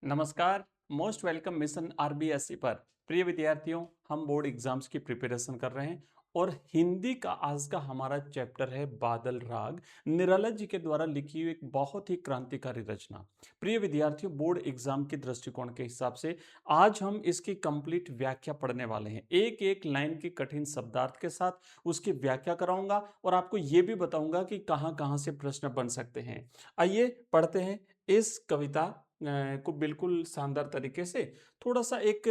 नमस्कार। Most welcome mission RBSE पर प्रिय विद्यार्थियों, हम बोर्ड एग्जाम्स की प्रिपरेशन कर रहे हैं और हिंदी का आज का हमारा चैप्टर है बादल राग, निराला जी के द्वारा लिखी हुई एक बहुत ही क्रांतिकारी रचना। प्रिय विद्यार्थियों, बोर्ड एग्जाम के दृष्टिकोण के हिसाब से आज हम इसकी कंप्लीट व्याख्या पढ़ने वाले हैं। एक एक लाइन की कठिन शब्दार्थ के साथ उसकी व्याख्या कराऊंगा और आपको ये भी बताऊंगा कि कहाँ कहाँ से प्रश्न बन सकते हैं। आइए पढ़ते हैं इस कविता को बिल्कुल शानदार तरीके से। थोड़ा सा एक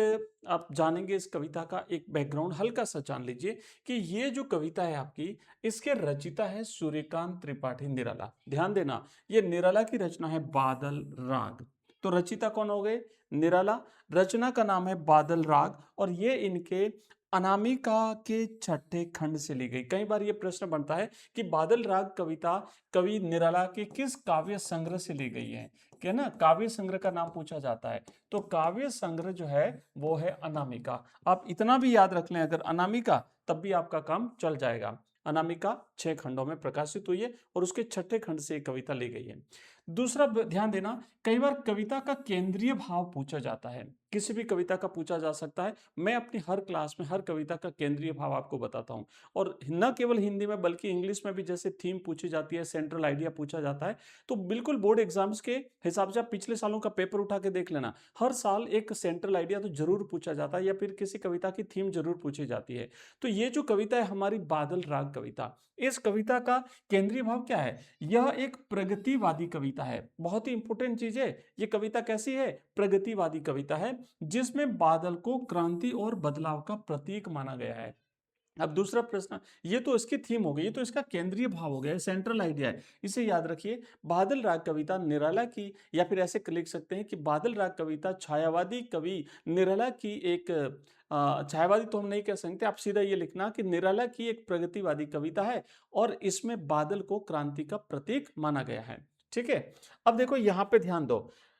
आप जानेंगे इस कविता का एक बैकग्राउंड हल्का सा जान लीजिए कि ये जो कविता है आपकी, इसके रचिता है सूर्यकांत त्रिपाठी निराला। ध्यान देना, ये निराला की रचना है बादल राग। तो रचिता कौन हो गए? निराला। रचना का नाम है बादल राग और ये इनके अनामिका के छठे खंड से ली गई। कई बार ये प्रश्न बनता है कि बादल राग कविता कवि निराला के किस काव्य संग्रह से ली गई है, कि ना काव्य संग्रह का नाम पूछा जाता है। तो काव्य संग्रह जो है वो है अनामिका। आप इतना भी याद रख लें, अगर अनामिका, तब भी आपका काम चल जाएगा। अनामिका 6 खंडों में प्रकाशित हुई है और उसके छठे खंड से कविता ली गई है। दूसरा ध्यान देना, कई बार कविता का केंद्रीय भाव पूछा जाता है। किसी भी कविता का पूछा जा सकता है। मैं अपनी हर क्लास में हर कविता का केंद्रीय भाव आपको बताता हूं। और न केवल हिंदी में बल्कि इंग्लिश में भी जैसे थीम पूछी जाती है, सेंट्रल आइडिया पूछा जाता है। तो बिल्कुल बोर्ड एग्जाम्स के हिसाब से आप पिछले सालों का पेपर उठा के देख लेना, हर साल एक सेंट्रल आइडिया तो जरूर पूछा जाता है या फिर किसी कविता की थीम जरूर पूछी जाती है। तो ये जो कविता है हमारी बादल राग कविता, इस कविता का केंद्रीय भाव क्या है? यह एक प्रगतिवादी कविता है। बहुत ही इंपॉर्टेंट चीज है, ये कविता कैसी है? प्रगतिवादी कविता है जिसमें बादल को क्रांति और बदलाव का प्रतीक माना गया है। अब दूसरा प्रश्न, ये तो इसकी थीम हो गई, ये तो इसका केंद्रीय भाव हो गया, सेंट्रल आइडिया है, इसे याद रखिए। बादल राग कविता निराला की, या फिर ऐसे लिख सकते हैं कि बादल राग कविता छायावादी कवि निराला की एक छायावादी तो हम नहीं कह सकते, आप सीधा ये लिखना कि निराला की एक प्रगतिवादी कविता है और इसमें बादल को क्रांति का प्रतीक माना गया है। ठीक है, अब देखो यहां पे ध्यान दो।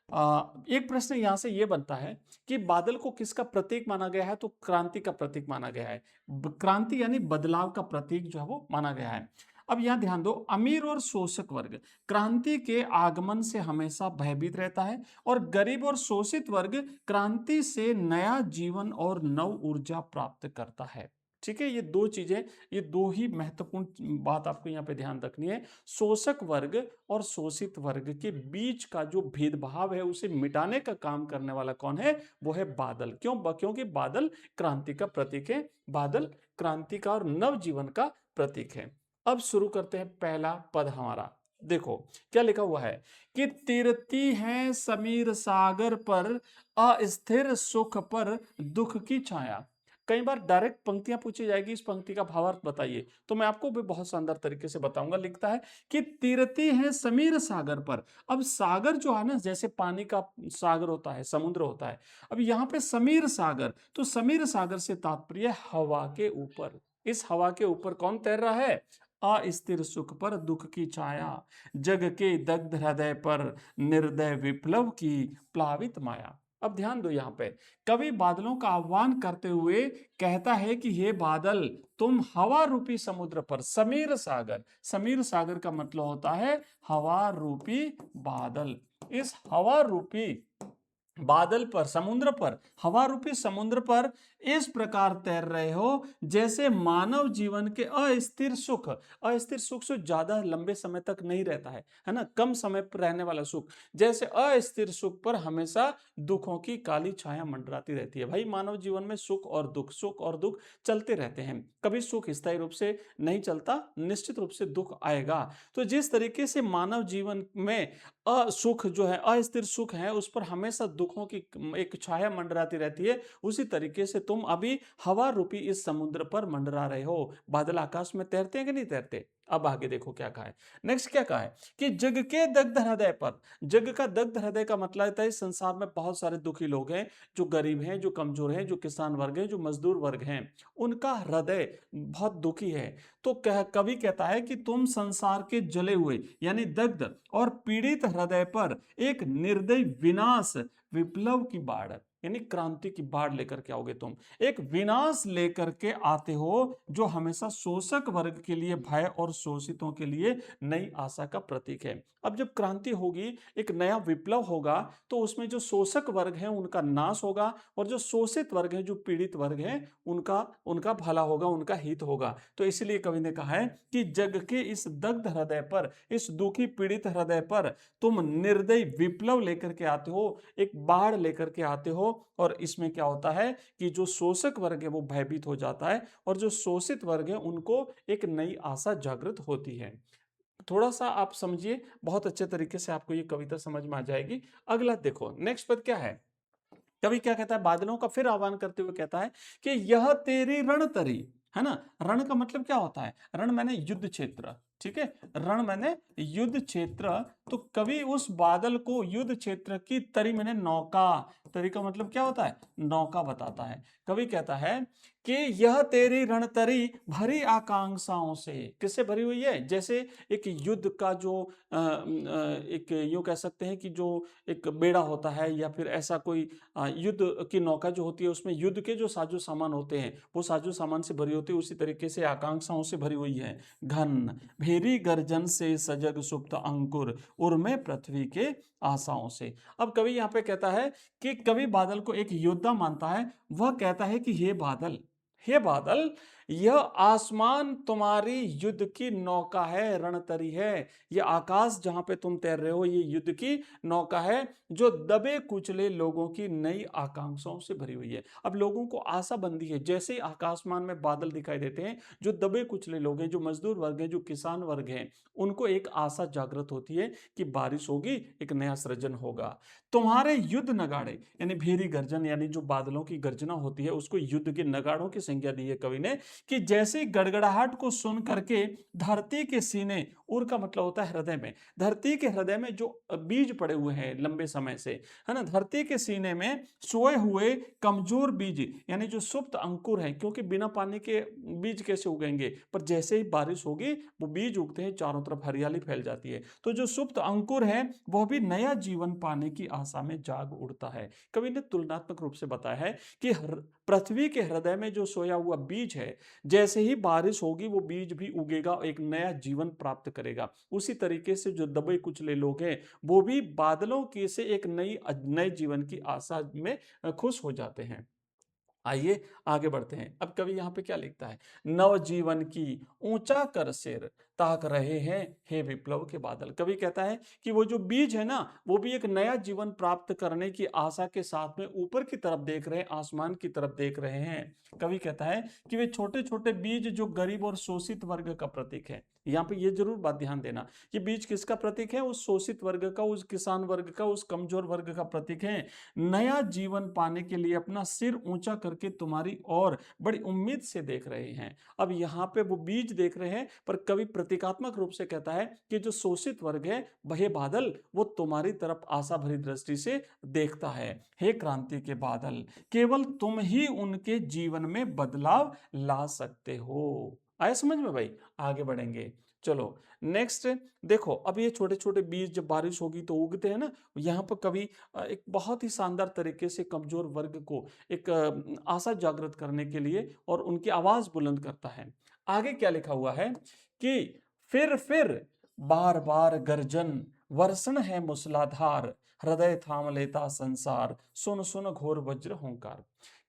एक प्रश्न यहां से यह बनता है कि बादल को किसका प्रतीक माना गया है? तो क्रांति का प्रतीक माना गया है। क्रांति यानी बदलाव का प्रतीक जो है वो माना गया है। अब यहां ध्यान दो, अमीर और शोषक वर्ग क्रांति के आगमन से हमेशा भयभीत रहता है और गरीब और शोषित वर्ग क्रांति से नया जीवन और नव ऊर्जा प्राप्त करता है। ठीक है, ये दो चीजें, ये दो ही महत्वपूर्ण बात आपको यहाँ पे ध्यान रखनी है। शोषक वर्ग और शोषित वर्ग के बीच का जो भेदभाव है उसे मिटाने का काम करने वाला कौन है? वो है बादल। क्योंकि बादल क्रांति का प्रतीक है, बादल क्रांति का और नव जीवन का प्रतीक है। अब शुरू करते हैं पहला पद हमारा। देखो क्या लिखा हुआ है कि तिरती है समीर सागर पर, अस्थिर सुख पर दुख की छाया। कई बार डायरेक्ट पंक्तियां पूछी जाएगी, इस पंक्ति का भावार्थ बताइए, तो मैं आपको भी बहुत शानदार तरीके से बताऊंगा। लिखता है कि तीरती है समीर सागर पर। अब सागर जो है ना, जैसे पानी का सागर होता है, समुद्र होता है। अब यहाँ पे समीर सागर, तो समीर सागर से तात्पर्य हवा के ऊपर। इस हवा के ऊपर कौन तैर रहा है? अस्थिर सुख पर दुख की छाया, जग के दग्ध हृदय पर निर्दय विप्लव की प्लावित माया। अब ध्यान दो, यहां पे कवि बादलों का आह्वान करते हुए कहता है कि हे बादल, तुम हवा रूपी समुद्र पर, समीर सागर, समीर सागर का मतलब होता है हवा रूपी बादल। इस हवा रूपी बादल पर, समुद्र पर, हवा रूपी समुद्र पर इस प्रकार तैर रहे हो जैसे मानव जीवन के अस्थिर सुख, अस्थिर सुख से ज्यादा लंबे समय तक नहीं रहता है ना, कम समय पर रहने वाला सुख, जैसे अस्थिर सुख पर हमेशा दुखों की काली छाया मंडराती रहती है। भाई मानव जीवन में सुख और दुख, सुख और दुख चलते रहते हैं, कभी सुख स्थायी रूप से नहीं चलता, निश्चित रूप से दुख आएगा। तो जिस तरीके से मानव जीवन में असुख जो है, अस्थिर सुख है, उस पर हमेशा दुखों की एक छाया मंडराती रहती है, उसी तरीके से तुम अभी हवा रूपी इस समुद्र पर मंडरा रहे हो। बादल आकाश में तैरते हैं कि नहीं तैरते? अब आगे देखो क्या कहा है। नेक्स्ट क्या कहा है कि जग के दग्ध हृदय पर। जग का दग्ध हृदय का मतलब है संसार में बहुत सारे दुखी लोग हैं, जो गरीब हैं, जो कमजोर हैं, जो किसान वर्ग हैं, जो मजदूर वर्ग हैं, उनका हृदय बहुत दुखी है। तो कवि कहता है कि तुम संसार के जले हुए यानी दग्ध और पीड़ित हृदय पर एक निर्दयी विनाश, विप्लव की बाढ़, यानी क्रांति की बाढ़ लेकर के आओगे तुम, एक विनाश लेकर के आते हो जो हमेशा शोषक वर्ग के लिए भय और शोषितों के लिए नई आशा का प्रतीक है। अब जब क्रांति होगी, एक नया विप्लव होगा, तो उसमें जो शोषक वर्ग है उनका नाश होगा और जो शोषित वर्ग है, जो पीड़ित वर्ग है, उनका उनका भला होगा, उनका हित होगा। तो इसलिए कवि ने कहा है कि जग के इस दग्ध हृदय पर, इस दुखी पीड़ित हृदय पर तुम निर्दयी विप्लव लेकर के आते हो, एक बाढ़ लेकर के आते हो, और इसमें क्या होता है कि जो शोषक वर्ग है वो भयभीत हो जाता है और जो शोषित वर्ग है उनको एक नई आशा जागृत होती है। थोड़ा सा आप समझिए, बहुत अच्छे तरीके से आपको ये कविता समझ में आ जाएगी। अगला देखो, नेक्स्ट पद क्या है। कवि क्या कहता है, बादलों का फिर आह्वान करते हुए कहता है कि यह तेरी रणतरी, है ना। रण का मतलब क्या होता है, रण मैंने युद्ध क्षेत्र, ठीक है, रण मैंने युद्ध क्षेत्र। तो कवि उस बादल को युद्ध क्षेत्र की तरी मैंने नौका, तरी का मतलब क्या होता है, नौका बताता है। कवि कहता है कि यह तेरी रणतरी भरी आकांक्षाओं से, किससे भरी हुई है, जैसे एक युद्ध का जो एक यूं कह सकते हैं कि जो एक बेड़ा होता है या फिर ऐसा कोई युद्ध की नौका जो होती है, उसमें युद्ध के जो साजो सामान होते हैं वो साजो सामान से भरी होती है, उसी तरीके से आकांक्षाओं से भरी हुई है। घन भेरी गर्जन से सजग सुप्त अंकुर उर्मे पृथ्वी के आशाओं से। अब कवि यहाँ पे कहता है कि कवि बादल को एक योद्धा मानता है। वह कहता है कि हे बादल, हे बादल, यह आसमान तुम्हारी युद्ध की नौका है, रणतरी है। यह आकाश जहां पे तुम तैर रहे हो, ये युद्ध की नौका है जो दबे कुचले लोगों की नई आकांक्षाओं से भरी हुई है। अब लोगों को आशा बंधी है, जैसे ही आकाशमान में बादल दिखाई देते हैं, जो दबे कुचले लोग हैं, जो मजदूर वर्ग हैं, जो किसान वर्ग हैं, उनको एक आशा जागृत होती है कि बारिश होगी, एक नया सृजन होगा। तुम्हारे युद्ध नगाड़े, यानी भेरी गर्जन, यानी जो बादलों की गर्जना होती है उसको युद्ध के नगाड़ों की संज्ञा दी है कवि ने, कि जैसे गड़गड़ाहट को सुन करके धरती के सीने, उर का मतलब होता है हृदय में, धरती के हृदय में जो बीज पड़े हुए हैं लंबे समय से, है ना, धरती के सीने में सोए हुए कमजोर बीज, यानी जो सुप्त अंकुर है, क्योंकि बिना पानी के बीज कैसे उगेंगे, पर जैसे ही बारिश होगी वो बीज उगते हैं, चारों तरफ हरियाली फैल जाती है। तो जो सुप्त अंकुर है वह भी नया जीवन पाने की आशा में जाग उठता है। कवि ने तुलनात्मक रूप से बताया है कि पृथ्वी के हृदय में जो सोया हुआ बीज है, जैसे ही बारिश होगी वो बीज भी उगेगा, एक नया जीवन प्राप्त करेगा। उसी तरीके से जो दबे कुचले लोग हैं वो भी बादलों के से एक नए जीवन की आशा में खुश हो जाते हैं। आइए आगे बढ़ते हैं। अब कवि यहाँ पे क्या लिखता है, नव जीवन की ऊंचा कर सिर ताक रहे हैं हे विप्लव के बादल। कवि कहता है कि वो जो बीज है ना, वो भी एक नया जीवन प्राप्त करने की आशा के साथ में ऊपर की तरफ देख रहे हैं, आसमान की तरफ देख रहे हैं। कवि कहता है कि वे छोटे छोटे बीज जो गरीब और शोषित वर्ग का प्रतीक है। यहाँ पे ये जरूर बात ध्यान देना कि बीज किसका प्रतीक है, उस शोषित वर्ग का, उस किसान वर्ग का, उस कमजोर वर्ग का प्रतीक है। नया जीवन पाने के लिए अपना सिर ऊंचा करके तुम्हारी और बड़ी उम्मीद से देख रहे हैं। अब यहाँ पे वो बीज देख रहे हैं, पर कवि प्रतीकात्मक रूप से कहता है कि जो शोषित वर्ग है, वह बादल, वो तुम्हारी तरफ आशा भरी दृष्टि से देखता है। हे क्रांति के बादल, केवल तुम ही उनके जीवन में बदलाव ला सकते हो। आए समझ में भाई, आगे बढ़ेंगे। चलो नेक्स्ट देखो, अब ये छोटे छोटे बीज जब बारिश होगी तो उगते हैं ना। यहाँ पर कवि एक बहुत ही शानदार तरीके से कमजोर वर्ग को एक आशा जागृत करने के लिए और उनकी आवाज बुलंद करता है। आगे क्या लिखा हुआ है कि फिर बार बार गर्जन वर्षण है मूसलाधार, हृदय थाम लेता संसार, सुन सुन घोर वज्र होंकार।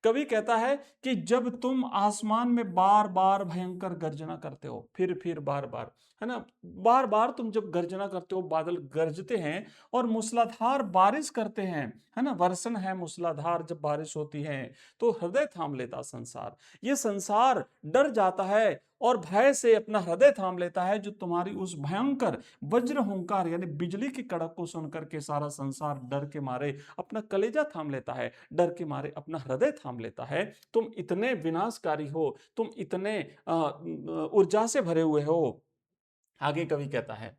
कवि कहता है कि जब तुम आसमान में बार बार भयंकर गर्जना करते हो, फिर बार बार, है ना, बार बार तुम जब गर्जना करते हो, बादल गरजते हैं और मूसलाधार बारिश करते हैं, है ना, वर्षण है मूसलाधार जब बारिश होती है, तो हृदय थाम लेता संसार, ये संसार डर जाता है और भय से अपना हृदय थाम लेता है। जो तुम्हारी उस भयंकर वज्र हुंकार यानी बिजली की कड़क को सुनकर के सारा संसार डर के मारे अपना कलेजा थाम लेता है, डर के मारे अपना हृदय थाम लेता है। तुम इतने विनाशकारी हो, तुम इतने ऊर्जा से भरे हुए हो। आगे कवि कहता है,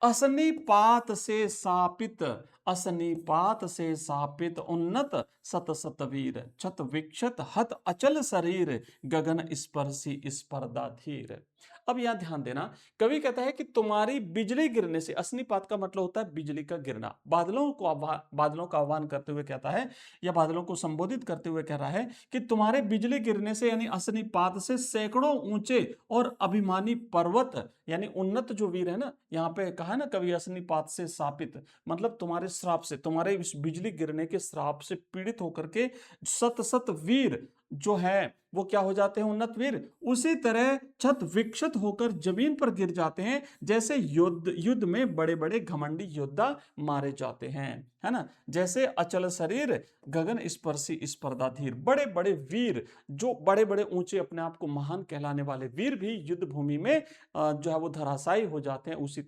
असनीपात से सापित, असनीपात से सापित उन्नत सत सतवीर, छत विक्षत हत अचल शरीर, गगन स्पर्शी स्पर्धा धीर। अब यहां ध्यान देना, कवि कहता है कि तुम्हारी बिजली गिरने से, असनीपात का मतलब होता है बिजली का गिरना, बादलों का आह्वान करते हुए कहता है, या बादलों को संबोधित करते हुए कह रहा है कि तुम्हारे बिजली गिरने से यानी असनीपात से सैकड़ों ऊंचे और अभिमानी पर्वत, यानी उन्नत जो वीर है ना, यहाँ पे कहा है ना कवि असनीपात से शापित, मतलब तुम्हारे श्राप से, तुम्हारे इस बिजली गिरने के श्राप से पीड़ित होकर के सत सत वीर जो है वो क्या हो जाते हैं, उन्नत वीर, उसी तरह छत विक्षत होकर जमीन पर गिर जाते हैं, जैसे युद्ध में बड़े बड़े घमंडी योद्धा मारे जाते हैं, है ना। जैसे अचल शरीर गगन स्पर्शी स्पर्धाधीर, बड़े बड़े वीर जो बड़े बड़े ऊंचे अपने आप को महान कहलाने वाले वीर भी युद्ध भूमि में जो है वो धराशायी हो जाते हैं, उसी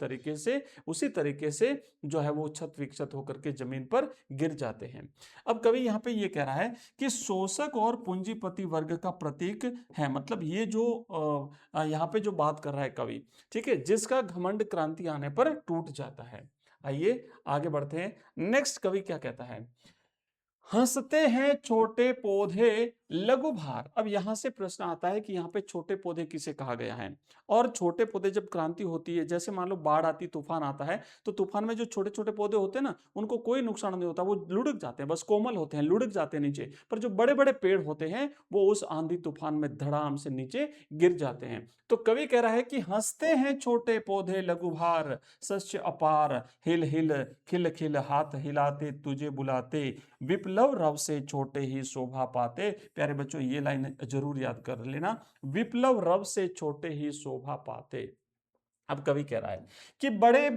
तरीके से जो है वो छत विक्षत होकर के जमीन पर गिर जाते हैं। अब कवि यहाँ पे ये कह रहा है कि शोषक और पूंजीपति वर्ग का प्रतीक है, मतलब ये जो यहाँ पे जो बात कर रहा है कवि, ठीक है, जिसका घमंड क्रांति आने पर टूट जाता है। आइए आगे बढ़ते हैं। नेक्स्ट कवि क्या कहता है, हंसते हैं छोटे पौधे लघु भार। अब यहां से प्रश्न आता है कि यहाँ पे छोटे पौधे किसे कहा गया है, और छोटे पौधे जब क्रांति होती है, जैसे मान लो बाढ़ आती, तूफान आता है, तो तूफान में जो छोटे छोटे पौधे होते हैं ना, उनको कोई नुकसान नहीं होता, वो लुढ़क जाते हैं, बस कोमल होते हैं, लुढ़क जाते हैं नीचे, पर जो बड़े बड़े पेड़ होते हैं वो उस आंधी तूफान में धड़ाम से नीचे गिर जाते हैं। तो कवि कह रहा है कि हंसते हैं छोटे पौधे लघु भार, शस्य अपार हिल हिल खिल खिल हाथ हिलाते तुझे बुलाते, विप्लव रव से छोटे ही शोभा पाते। प्यारे बच्चों ये लाइन जरूर याद कर लेना, विप्लव रव से छोटे ही शोभा पाते। अब कवि कह रहा है कि बड़े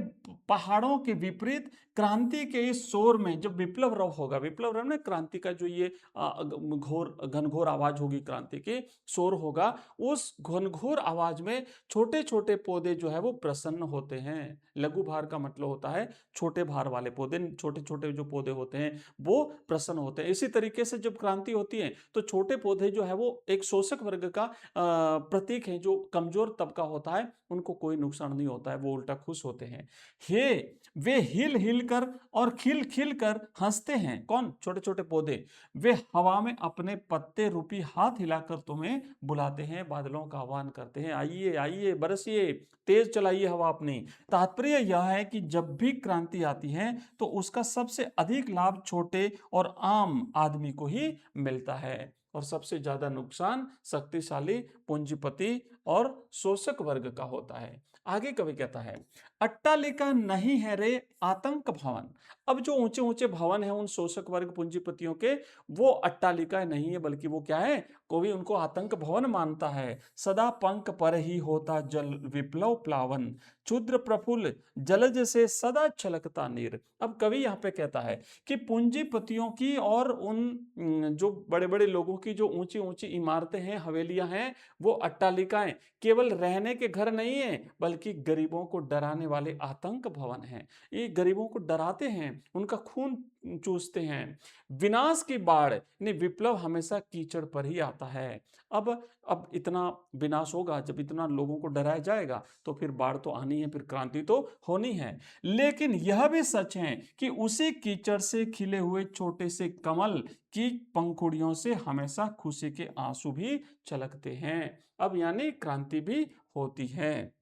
पहाड़ों के विपरीत क्रांति के इस शोर में जब विप्लव रव होगा, विप्लव रव में क्रांति का जो ये घोर घनघोर आवाज होगी, क्रांति के शोर होगा, उस घनघोर आवाज में छोटे छोटे पौधे जो है वो प्रसन्न होते हैं। लघु भार का मतलब होता है छोटे भार वाले पौधे, छोटे छोटे जो पौधे होते हैं वो प्रसन्न होते हैं। इसी तरीके से जब क्रांति होती है तो छोटे पौधे जो है वो एक शोषक वर्ग का प्रतीक है, जो कमजोर तबका होता है उनको कोई नुकसान नहीं होता है, वो उल्टा खुश होते हैं। हे वे हिल हिल कर और खिल खिल कर हंसते हैं, कौन, छोटे छोटे पौधे, वे हवा में अपने पत्ते रूपी हाथ हिलाकर तुम्हें बुलाते हैं, बादलों का आह्वान करते हैं, आइए आइए बरसिए, तेज चलाइए हवा अपनी। तात्पर्य यह है कि जब भी क्रांति आती है तो उसका सबसे अधिक लाभ छोटे और आम आदमी को ही मिलता है, और सबसे ज्यादा नुकसान शक्तिशाली पूंजीपति और शोषक वर्ग का होता है। आगे कवि कहता है, अट्टालिका नहीं है रे आतंक भवन। अब जो ऊंचे ऊंचे भवन है उन शोषक वर्ग पूंजीपतियों के, वो अट्टालिका नहीं है, बल्कि वो क्या है, कवि उनको आतंक भवन मानता है। सदा पंख पर ही होता जल विप्लव प्लावन, क्षुद्र प्रफुल्ल जलज से सदा छलकता नीर। अब कवि यहाँ पे कहता है कि पूंजीपतियों की और उन जो बड़े बड़े लोगों की जो ऊंची ऊंची इमारतें हैं, हवेलियां हैं, वो अट्टालिकाएं केवल रहने के घर नहीं है, बल्कि गरीबों को डराने वाले आतंक भवन हैं। ये गरीबों को डराते हैं, उनका खून चूसते हैं। विनाश की बाढ़ यानी विप्लव हमेशा कीचड़ पर ही आता है। अब इतना विनाश होगा, जब इतना लोगों को डराया जाएगा तो फिर बाढ़ तो आनी है, फिर क्रांति तो होनी है। लेकिन यह भी सच है कि उसी कीचड़ से खिले हुए छोटे से कमल की पंखुड़ियों से हमेशा खुशी के आंसू भी छलकते हैं। अब यानी क्रांति भी होती है।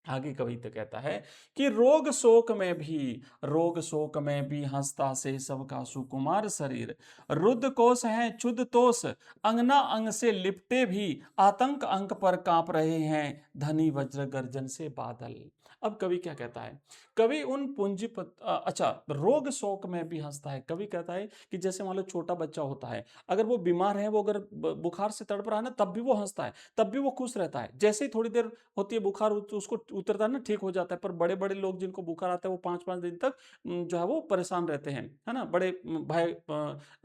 आगे कविता कहता है कि रोग शोक में भी हंसता से सबका सुकुमार शरीर, रुद्र कोश है क्षुद्र तोष, अंगना अंग से लिपटे भी आतंक अंक पर कांप रहे हैं, धनी वज्र गर्जन से बादल। अब कवि क्या कहता है, कवि उन अच्छा, रोग शोक में भी हंसता है। कवि कहता है कि जैसे मान लो छोटा बच्चा होता है, अगर वो बीमार है, वो अगर बुखार से तड़प रहा है ना, तब भी वो हंसता है, तब भी वो खुश रहता है। जैसे ही थोड़ी देर होती है बुखार उसको उतरता है ना, ठीक हो जाता है। पर बड़े बड़े लोग जिनको बुखार आता है वो 5-5 दिन तक जो है वो परेशान रहते हैं, है ना, बड़े भय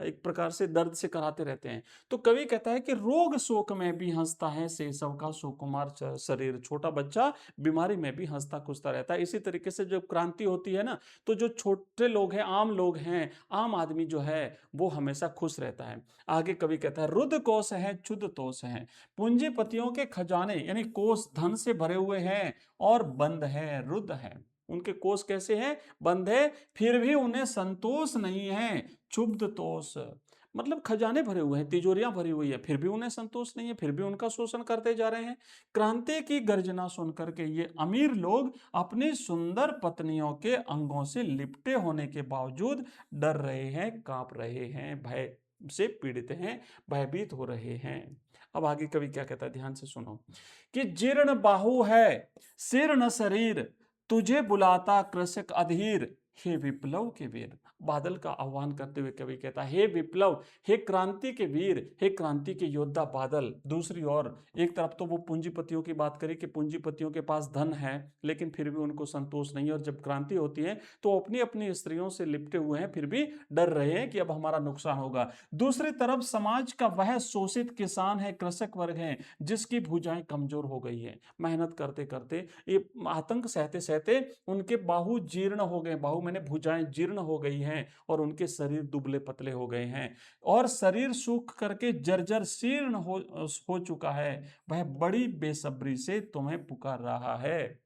एक प्रकार से दर्द से कराते रहते हैं। तो कवि कहता है कि रोग शोक में भी हंसता है शैशव का सुकुमार शरीर, छोटा बच्चा बीमारी में भी हंसता खुशता रहता है। इसी तरीके से जब क्रांति होती है ना, तो जो छोटे लोग हैं, आम लोग हैं, आम आदमी जो है वो हमेशा खुश रहता है। आगे कवि कहता है, रुद्र कोश है क्षुद्र तोष है, पूंजीपतियों के खजाने यानी कोष धन से भरे हुए हैं और बंद है, रुद्ध है। उनके कोष कैसे हैं, बंद है, फिर भी उन्हें संतोष नहीं है, क्षुब्ध तोष। मतलब खजाने भरे हुए हैं, तिजोरियां भरी हुई है, फिर भी उन्हें संतोष नहीं है, फिर भी उनका शोषण करते जा रहे हैं। क्रांति की गर्जना सुनकर के ये अमीर लोग अपनी सुंदर पत्नियों के अंगों से लिपटे होने के बावजूद डर रहे हैं, कांप रहे हैं, भय से पीड़ित हैं, भयभीत हो रहे हैं। अब आगे कवि क्या कहता है, ध्यान से सुनो कि जीर्ण बाहु है, सिर न शरीर, तुझे बुलाता कृषक अधीर, हे विप्लव के वीर। बादल का आह्वान करते हुए कवि कहता है, हे विप्लव, हे क्रांति के वीर, हे क्रांति के योद्धा बादल। दूसरी ओर एक तरफ तो वो पूंजीपतियों की बात करी कि पूंजीपतियों के पास धन है लेकिन फिर भी उनको संतोष नहीं है, और जब क्रांति होती है तो अपनी अपनी स्त्रियों से लिपटे हुए हैं, फिर भी डर रहे हैं कि अब हमारा नुकसान होगा। दूसरी तरफ समाज का वह शोषित किसान है, कृषक वर्ग है, जिसकी भुजाएं कमजोर हो गई है। मेहनत करते करते, ये आतंक सहते सहते उनके बाहु जीर्ण हो गए, बाहु मैंने भुजाएं जीर्ण हो गई हैं, और उनके शरीर दुबले पतले हो गए हैं, और शरीर सूख करके जर्जर शीर्ण हो चुका है। वह बड़ी बेसब्री से तुम्हें पुकार रहा है।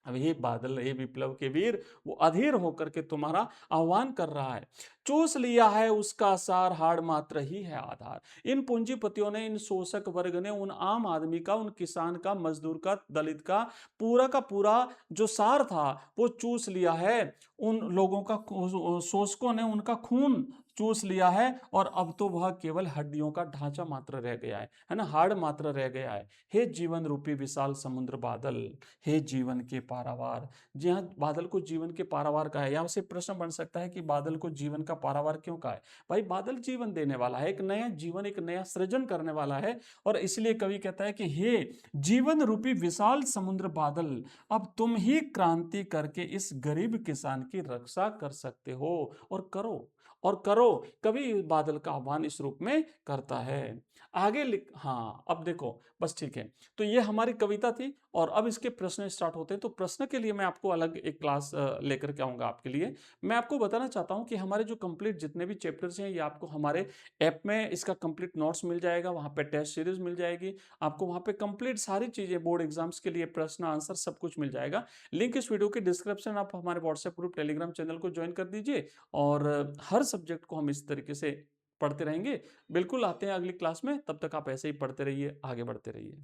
अब ये बादल, ये विप्लव के वीर, वो अधीर होकर के तुम्हारा आह्वान कर रहा है। चूस लिया है उसका सार, हाड़ मात्र ही है आधार। इन पूंजीपतियों ने, इन शोषक वर्ग ने उन आम आदमी का, उन किसान का, मजदूर का, दलित का पूरा जो सार था वो चूस लिया है। उन लोगों का, शोषकों ने उनका खून चूस लिया है, और अब तो वह केवल हड्डियों का ढांचा मात्र रह गया है ना, हाड़ मात्र रह गया है। हे जीवन रूपी विशाल समुद्र बादल, हे जीवन के पारावार। जी हाँ, बादल को जीवन के पारावार कहा है। यहाँ से प्रश्न बन सकता है कि बादल को जीवन का पारावार क्यों कहा है। भाई बादल जीवन देने वाला है, एक नया जीवन, एक नया सृजन करने वाला है, और इसलिए कवि कहता है कि हे जीवन रूपी विशाल समुद्र बादल, अब तुम ही क्रांति करके इस गरीब किसान की रक्षा कर सकते हो, और करो, और करो। कवि बादल का आह्वान इस रूप में करता है। आगे लिख, हाँ अब देखो, बस ठीक है। तो ये हमारी कविता थी, और अब इसके प्रश्न स्टार्ट होते हैं। तो प्रश्न के लिए मैं आपको अलग एक क्लास लेकर के आऊंगा आपके लिए। मैं आपको बताना चाहता हूं कि हमारे जो कंप्लीट जितने भी चैप्टर्स हैं, ये आपको हमारे ऐप में इसका कंप्लीट नोट्स मिल जाएगा, वहां पे टेस्ट सीरीज मिल जाएगी आपको, वहां पे कंप्लीट सारी चीजें, बोर्ड एग्जाम्स के लिए प्रश्न आंसर सब कुछ मिल जाएगा। लिंक इस वीडियो के डिस्क्रिप्शन, आप हमारे व्हाट्सएप ग्रुप, टेलीग्राम चैनल को ज्वाइन कर दीजिए, और हर सब्जेक्ट को हम इस तरीके से पढ़ते रहेंगे। बिल्कुल आते हैं अगली क्लास में, तब तक आप ऐसे ही पढ़ते रहिए, आगे बढ़ते रहिए।